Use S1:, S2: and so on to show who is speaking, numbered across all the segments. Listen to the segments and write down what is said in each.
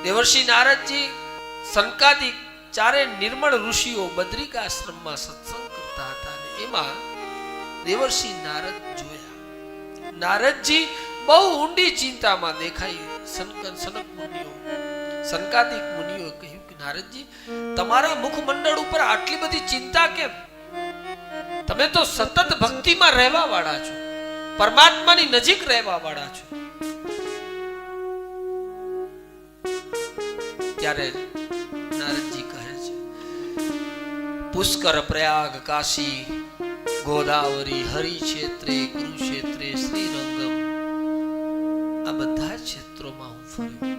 S1: દેવર્ષિ નારદજી સંકાદિક ચારે નિર્મળ ઋષિઓ બદ્રિકાશ્રમમાં સત્સંગ કરતા હતા અને એમાં દેવર્ષિ નારદ જોયા. નારદજી બહુ ઊંડી ચિંતામાં દેખાઈ. સનક મુનિઓ સંકાદિક મુનિઓ કહ્યું કે નારદજી, તમારા મુખમંડળ ઉપર આટલી બધી ચિંતા કેમ? તમે તો સતત ભક્તિમાં રહેવા વાળા છો, પરમાત્માની નજીક રહેવા વાળા છો. ત્યારે નારદજી કહે છે, પુષ્કર, પ્રયાગ, કાશી, ગોદાવરી, હરિક્ષેત્રે, કુરુક્ષેત્રે, શ્રીરંગમ, આ બધા ક્ષેત્રોમાં હું ફર્યો.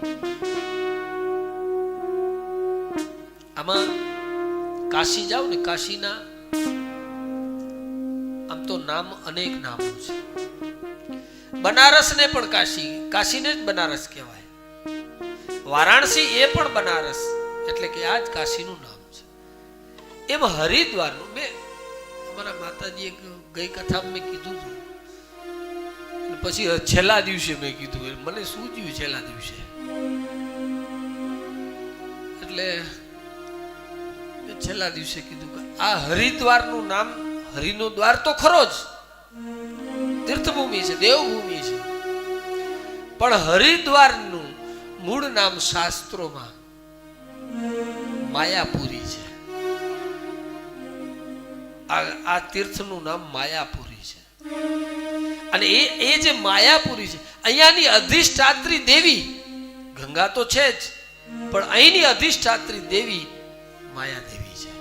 S1: આમાં કાશી જાવ ને, કાશીના આમ તો નામ અનેક નામો છે. બનારસ ને પણ કાશી, કાશીને જ બનારસ કહેવાય. વારાણસી એ પણ બનારસ, એટલે કે આ જ કાશીનું નામ છે. એમ હરિદ્વારનું મેં અમારા માતાજીએ ગઈ કથામાં મેં કીધું હતું, પછી છેલ્લા દિવસે મેં કીધું, મને શું થયું છેલ્લા દિવસે, એટલે છેલ્લા દિવસે કીધું કે આ હરિદ્વારનું નામ, હરિનો દ્વાર તો ખરો જ, તીર્થભૂમિ છે, દેવભૂમિ છે, પણ હરિદ્વારનું મૂળ નામ શાસ્ત્રોમાં માયાપુરી છે. આ તીર્થનું નામ માયાપુરી છે. અને એ જે માયાપુરી છે, અહીંયાની અધિષ્ઠાત્રી દેવી ગંગા તો છે જ, પણ અહીંની અધિષ્ઠાત્રી દેવી માયાદેવી છે.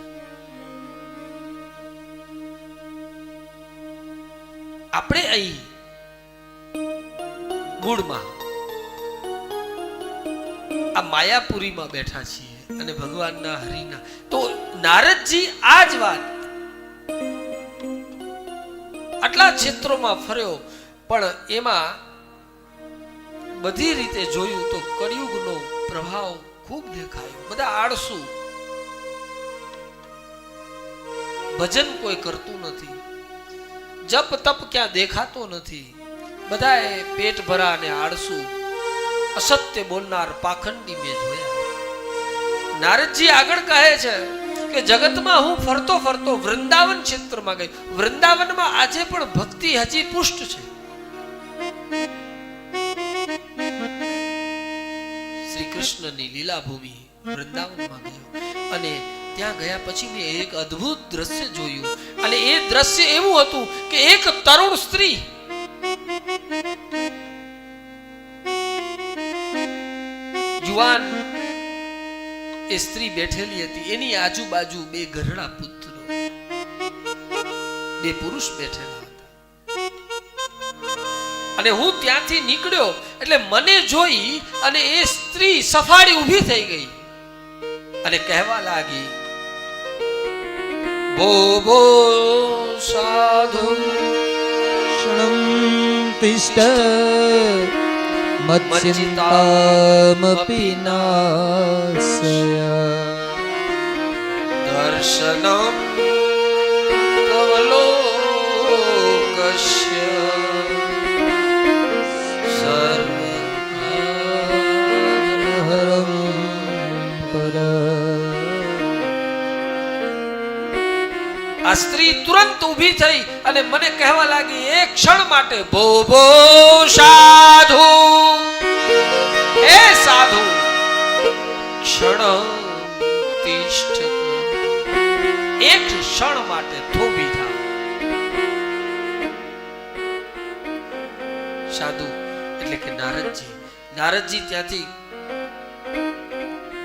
S1: આપણે અહીં ગુણમાં આ માયાપુરીમાં બેઠા છીએ અને ભગવાનના હરિના. તો નારદજી આ જ વાત આટલા ક્ષેત્રોમાં ફર્યો, પણ એમાં બધી રીતે જોયું તો કળિયુગનો પ્રભાવ ખૂબ દેખાયો. બધા આળસુ, ભજન કોઈ કરતું નથી, જપ તપ ક્યાં દેખાતો નથી, બધા પેટ ભરા અને આળસુ, અસત્ય બોલનાર પાખંડી મેં જોયા. નારદજી આગળ કહે છે કે જગતમાં હું ફરતો ફરતો વૃંદાવન ક્ષેત્રમાં ગઈ. વૃંદાવનમાં આજે પણ ભક્તિ હજી પુષ્ટ છે. શ્રી કૃષ્ણની લીલા ભૂમિ વૃંદાવનમાં ગયો અને ત્યાં ગયા પછી મેં એક અદ્ભુત દ્રશ્ય જોયું. અને એ દ્રશ્ય એવું હતું કે એક તરુણ સ્ત્રી જુવાન એ સ્ત્રી બેઠેલી હતી. એની આજુબાજુ બે ઘરડા પુત્રો, બે પુરુષ બેઠેલા હતા. અને હું ત્યાંથી નીકળ્યો એટલે મને જોઈ અને એ સ્ત્રી સફાળી ઊભી થઈ ગઈ અને કહેવા લાગી, ભો ભો સાધુ
S2: ક્ષણમ તિષ્ઠ મચ્ચિંતામપી નાસય
S1: દર્શનમ કવલોકસ્ય
S2: સર્વહરમ પર.
S1: આ સ્ત્રી તુરંત ઊભી થઈ અને મને કહેવા લાગી એક ક્ષણ માટે, ભો ભો સાધુ, હે સાધુ, ક્ષણ તિષ્ઠ, એક ક્ષણ માટે થોભી થાઓ. સાધુ એટલે કે નારદજી. નારદજી ત્યાંથી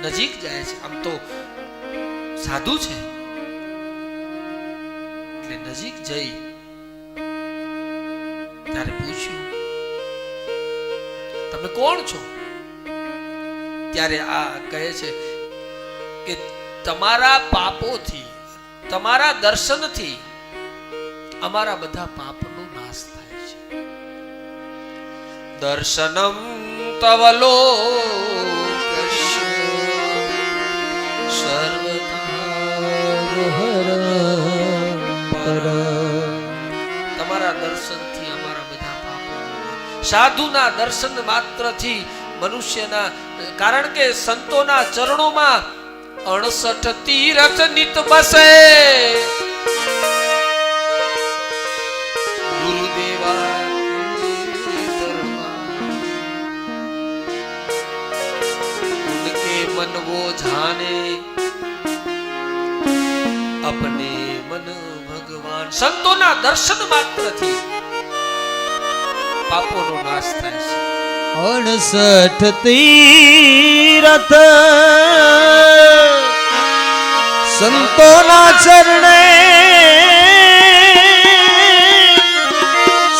S1: નજીક જાય છે, આમ તો સાધુ છે, નજીક જઈ ત્યારે પૂછ્યું, તમે કોણ છો? ત્યારે આ કહે છે કે તમારા પાપોથી, તમારા દર્શનથી અમારા બધા પાપનો નાશ થાય છે. દર્શનમ તવલોકસ્ય સર્વતા. તમારા દર્શનથી અમારા બધા પાપો, સાધુના દર્શન માત્રથી મનુષ્યના, કારણ કે સંતોના ચરણોમાં 68 તીરથ નિત બસે. ગુરુદેવા उनके मन वो जाने अपने मन भगवान. સંતોના દર્શન માત્રથી પાપોનો નાશ થાય છે.
S2: 68 તીરથ સંતોના ચરણે,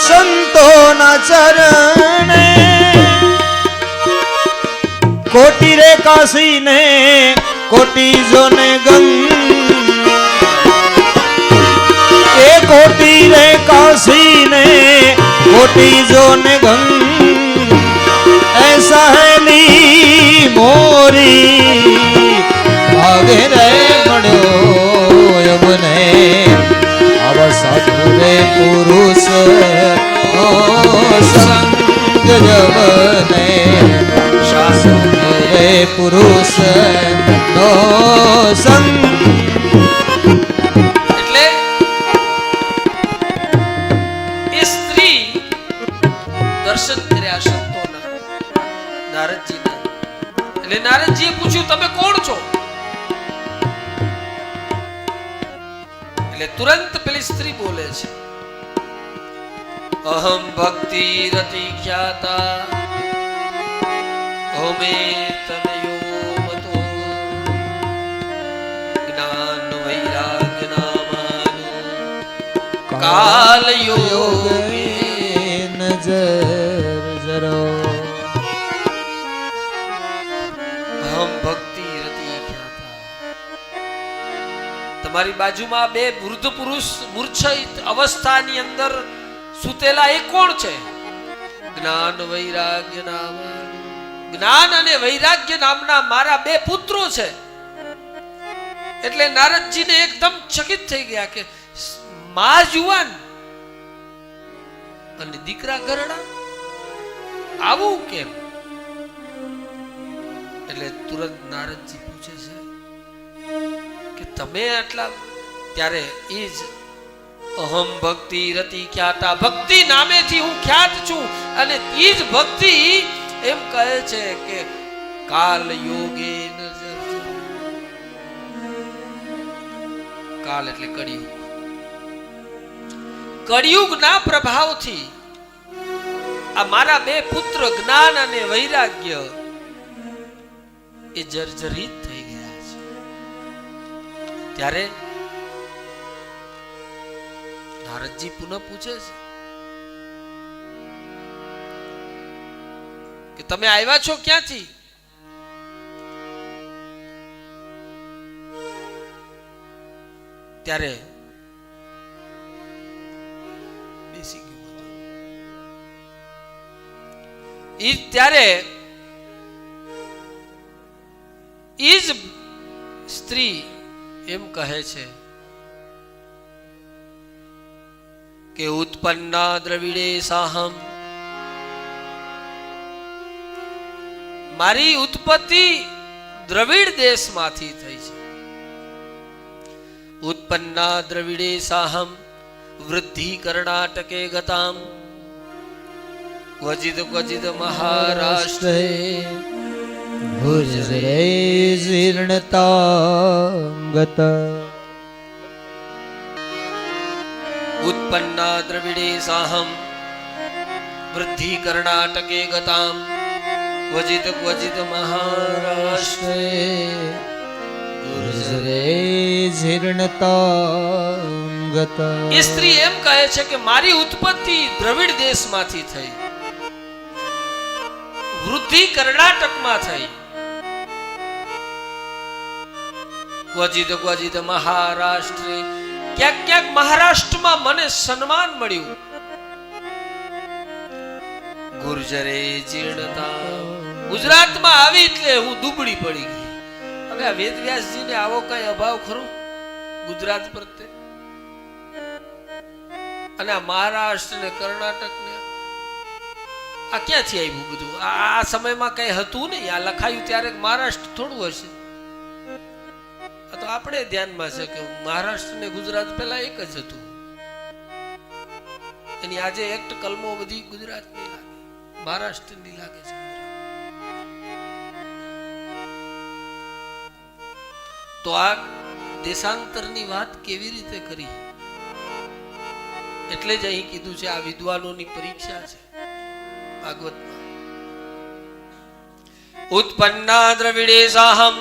S2: સંતોના ચરણે કોટી રે કાશી ને કોટી જોને ગંગ, એ કોટી રે કાશી ને કોટી જોને ગંગ, ऐसा है नी मोरी आगे रे बड़ो यमने अब साधु रे पुरुष संग जवने साधु रे पुरुष नो संग.
S1: એટલે એ સ્ત્રી દર્શન કર્યા સંતોના, નારદજીના. એટલે નારદજીએ પૂછ્યું, તમે કોણ છો? એટલે તુરંત પેલી સ્ત્રી બોલે છે, અહમ ભક્તિ રતિ ખ્યાતા હોમે તનયો મતો જ્ઞાન વૈરાગ્ય નામાનો કાલ યોગે
S2: નજર જરો.
S1: અહમ ભક્તિ રતિ ખ્યાતા. તમારી બાજુમાં બે વૃદ્ધ પુરુષ મૂર્છિત અવસ્થાની અંદર સુતેલા એ કોણ છે? જ્ઞાન વૈરાગ્ય નામા. જ્ઞાન અને વૈરાગ્ય નામના મારા બે પુત્રો છે. એટલે નારદજીને એકદમ ચકિત થઈ ગયા કે માં જુવાન અને દીકરા ઘરડા, આવું કેમ? એટલે તુરંત નારદજી પૂછે છે કે તમે આટલા, ત્યારે એ જ અહમ ભક્તિ રતિ ખ્યાતા, ભક્તિ નામેથી હું ખ્યાત છું. અને એ જ ભક્તિ એમ કહે છે કે કાલ યોગે નજર. કાલ એટલે કળિયુગ. કળિયુગના પ્રભાવથી આ મારા બે પુત્ર જ્ઞાન અને વૈરાગ્ય એ જર્જરિત થઈ ગયા છે. ત્યારે નારદજી પુનઃ પૂછે છે કે તમે આવ્યા છો ક્યાંથી? ત્યારે બેસી ગયું. ત્યારે ઈ જ સ્ત્રી એમ કહે છે કે ઉત્પન્ના દ્રવિડે સાહમ, મારી ઉત્પત્તિ દ્રવિડ દેશમાંથી થઈ છે. ઉત્પન્ના દ્રવિડે સાહમ વૃદ્ધિ કર્ણાટકે ગતામ ક્વચિદ ક્વચિદ મહારાષ્ટ્રે
S2: ભુજરે જીર્ણતાંગત.
S1: ઉત્પન્ના દ્રવિડે સાહમ વૃદ્ધિ કર્ણાટકે ગતામ ક્વચિદ ક્વચિદ મહારાષ્ટ્રે
S2: ભુજરે જીર્ણતાંગત.
S1: એ સ્ત્રી એમ કહે છે કે મારી ઉત્પત્તિ દ્રવિડ દેશમાંથી થઈ, વૃદ્ધિ કર્ણાટકમાં થઈ, ક્વચિદ ક્વચિદ મહારાષ્ટ્રે, ક્યાંક ક્યાંક મહારાષ્ટ્રમાં મને સન્માન મળ્યું. ગુર્જરે જીર્ણતા, ગુજરાતમાં આવી એટલે હું દુબળી પડી ગઈ. હવે આ વેદવ્યાસજીને આવો કઈ અભાવ ખરો ગુજરાત પ્રત્યે? અને આ મહારાષ્ટ્ર ને કર્ણાટક ને આ ક્યાંથી આવ્યું બધું? આ સમયમાં કઈ હતું નહીં. આ લખાયું ત્યારે મહારાષ્ટ્ર થોડું હશે. આ તો આપણે ધ્યાનમાં છે કે મહારાષ્ટ્ર ને ગુજરાત પહેલા એક જ હતું. એની આજે એક્ટ કલમો બધી ગુજરાતની લાગે, મહારાષ્ટ્રની લાગે છે. તો આ દેશાંતરની વાત કેવી રીતે કરી? એટલે જ અહીં કીધું છે આ વિદ્વાનોની પરીક્ષા છે ભાગવતમાં. ઉત્પન્ના દ્રવિડેશાહમ,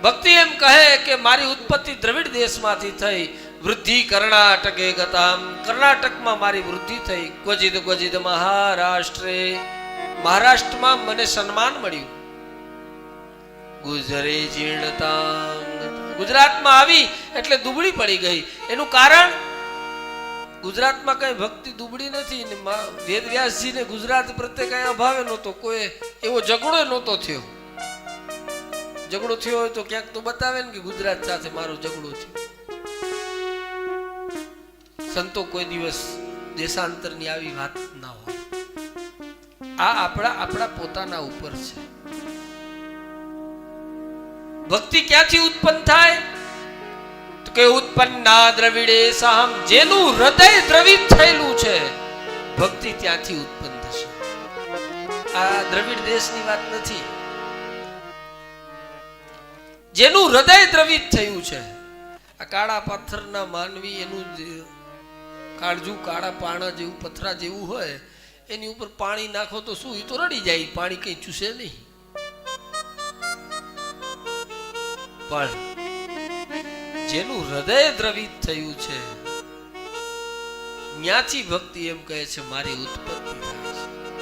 S1: ભક્તિ એમ કહે કે મારી ઉત્પત્તિ દ્રવિડ દેશમાંથી થઈ. વૃદ્ધિ કર્ણાટકે ગતામ, કર્ણાટકમાં મારી વૃદ્ધિ થઈ. ક્વચિત ક્વચિત મહારાષ્ટ્રે, મહારાષ્ટ્રમાં મને સન્માન મળ્યું. ગુજરે જીર્ણતામ, ગુજરાતમાં આવી એટલે દુબળી પડી ગઈ. એનું કારણ ગુજરાતમાં કઈ ભક્તિ દુબળી નથી. વેદવ્યાસજીને ગુજરાત પ્રત્યે કઈ અભાવે નહોતો, કોઈ એવો ઝઘડો નહોતો થયો. ઝઘડો થયો હોય તો ક્યાંક તો બતાવે ને કે ગુજરાત સાથે મારો ઝઘડો થયો. સંતો કોઈ દિવસ દેશાંતરની આવી વાત ના હોય. આ આપણા પોતાના ઉપર છે. ભક્તિ ક્યાંથી ઉત્પન્ન થાય? તો કે ઉત્પન્ના દ્રવિડે સાહમ, જેનું હૃદય દ્રવિત થયેલું છે ભક્તિ ત્યાંથી ઉત્પન્ન થશે. આ દ્રવિડ દેશની વાત નથી. જેનું હૃદય દ્રવિત થયું છે. આ કાળા પથ્થરના માનવી એનું કાળજું કાળા પાણા જેવું પથરા જેવું હોય, એની ઉપર પાણી નાખો તો શું, એ તો રડી જાય, પાણી કઈ ચૂસે નહીં. પણ જેનું હૃદય દ્રવિત થયું છે ત્યાંથી ભક્તિ એમ કહે છે મારી ઉત્પત્તિ